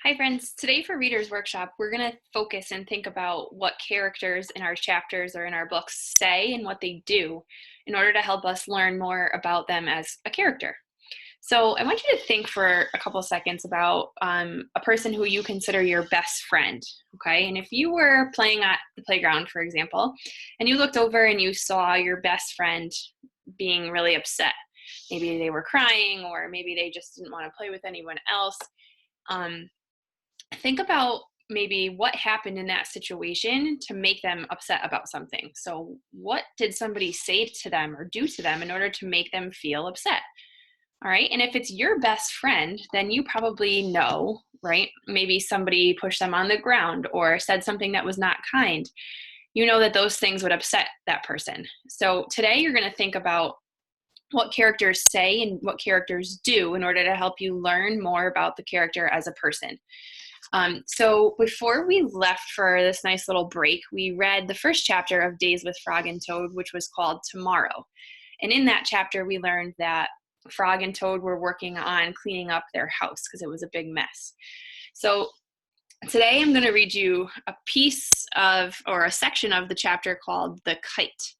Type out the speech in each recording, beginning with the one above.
Hi friends, today for Reader's Workshop, we're going to focus and think about what characters in our chapters or in our books say and what they do in order to help us learn more about them as a character. So I want you to think for a couple seconds about a person who you consider your best friend, okay? And if you were playing at the playground, for example, and you looked over and you saw your best friend being really upset, maybe they were crying or maybe they just didn't want to play with anyone else, um, think about maybe what happened in that situation to make them upset about something. So, what did somebody say to them or do to them in order to make them feel upset? All right. And if it's your best friend, then you probably know, right? Maybe somebody pushed them on the ground or said something that was not kind. You know that those things would upset that person. So, today you're going to think about what characters say and what characters do in order to help you learn more about the character as a person. So before we left for this nice little break, we read the first chapter of Days with Frog and Toad, which was called Tomorrow. And in that chapter, we learned that Frog and Toad were working on cleaning up their house because it was a big mess. So today I'm going to read you a piece of, or a section of the chapter called The Kite.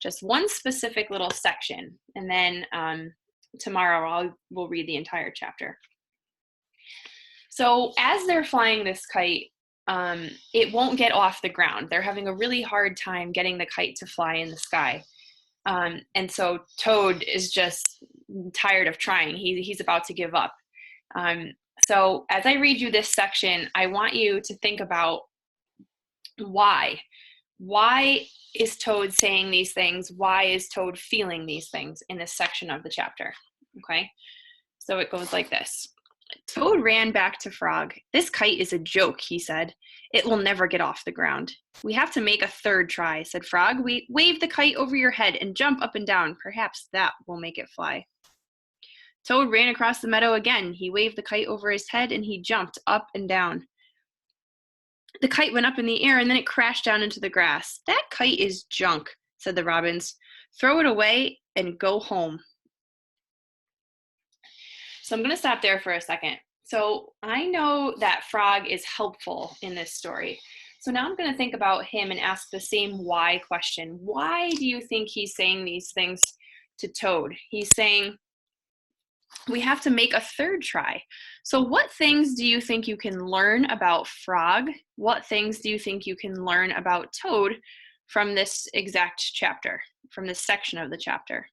Just one specific little section. And then tomorrow we'll read the entire chapter. So as they're flying this kite, it won't get off the ground. They're having a really hard time getting the kite to fly in the sky. And so Toad is just tired of trying. He's about to give up. So as I read you this section, I want you to think about why. Why is Toad saying these things? Why is Toad feeling these things in this section of the chapter? Okay, so it goes like this. Toad ran back to Frog. "This kite is a joke," he said. "It will never get off the ground." "We have to make a third try," said Frog. "We wave the kite over your head and jump up and down. Perhaps that will make it fly." Toad ran across the meadow again. He waved the kite over his head and he jumped up and down. The kite went up in the air and then it crashed down into the grass. "That kite is junk," said the robins. "Throw it away and go home." So I'm going to stop there for a second. So I know that Frog is helpful in this story. So now I'm going to think about him and ask the same why question. Why do you think he's saying these things to Toad? He's saying, we have to make a third try. So what things do you think you can learn about Frog? What things do you think you can learn about Toad from this exact chapter, from this section of the chapter?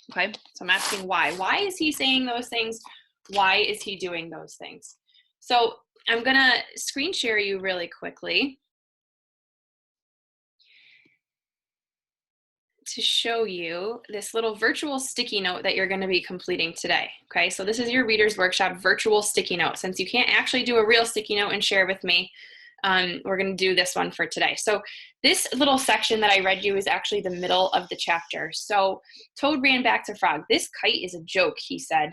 Okay, so I'm asking why. Why is he saying those things? Why is he doing those things? So I'm going to screen share you really quickly to show you this little virtual sticky note that you're going to be completing today. Okay, so this is your Reader's Workshop virtual sticky note. Since you can't actually do a real sticky note and share with me, we're going to do this one for today. So this little section that I read you is actually the middle of the chapter. So Toad ran back to Frog. "This kite is a joke," he said.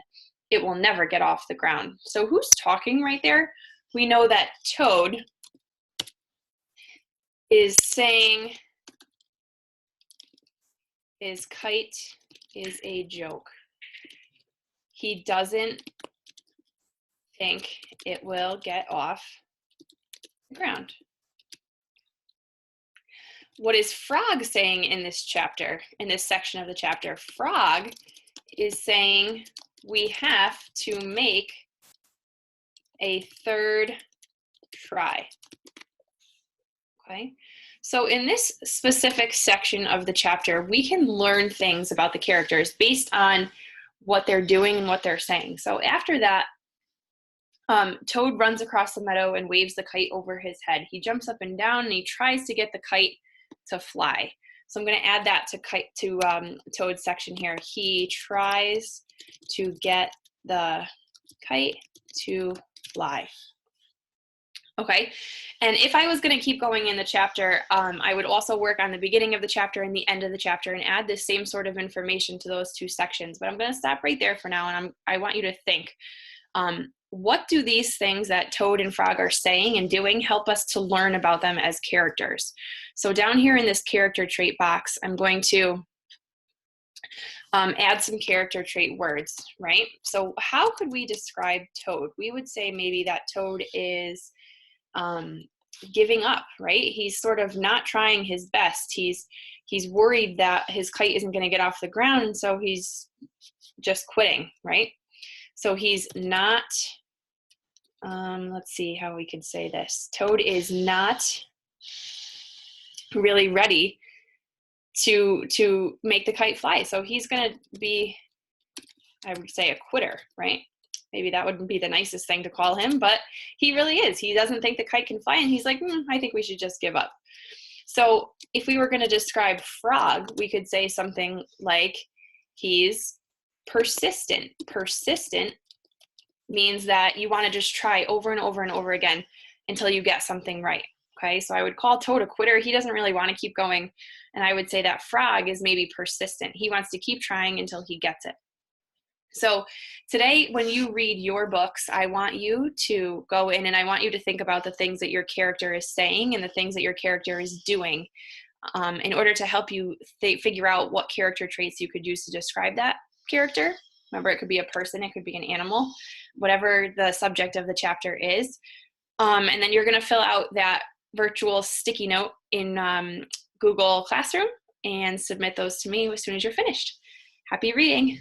"It will never get off the ground." So who's talking right there? We know that Toad is saying his kite is a joke. He doesn't think it will get off the ground. What is Frog saying in this chapter, in this section of the chapter? Frog is saying we have to make a third try. Okay, so in this specific section of the chapter, we can learn things about the characters based on what they're doing and what they're saying. So after that, Toad runs across the meadow and waves the kite over his head. He jumps up and down and he tries to get the kite to fly. So I'm going to add that to Toad's section here. He tries to get the kite to fly. Okay, and if I was going to keep going in the chapter, I would also work on the beginning of the chapter and the end of the chapter and add the same sort of information to those two sections. But I'm going to stop right there for now, and I want you to think. What do these things that Toad and Frog are saying and doing help us to learn about them as characters? So down here in this character trait box, I'm going to add some character trait words, right? So how could we describe Toad? We would say maybe that Toad is giving up, right? He's sort of not trying his best. He's worried that his kite isn't going to get off the ground, and so he's just quitting, right? So he's not, let's see how we could say this. Toad is not really ready to make the kite fly. So he's going to be, I would say, a quitter, right? Maybe that wouldn't be the nicest thing to call him, but he really is. He doesn't think the kite can fly, and he's like, I think we should just give up. So if we were going to describe Frog, we could say something like he's persistent. Persistent means that you want to just try over and over and over again until you get something right. Okay, so I would call Toad a quitter. He doesn't really want to keep going. And I would say that Frog is maybe persistent. He wants to keep trying until he gets it. So today, when you read your books, I want you to go in and I want you to think about the things that your character is saying and the things that your character is doing in order to help you figure out what character traits you could use to describe that character. Remember, it could be a person, it could be an animal, whatever the subject of the chapter is. And then you're going to fill out that virtual sticky note in Google Classroom and submit those to me as soon as you're finished. Happy reading.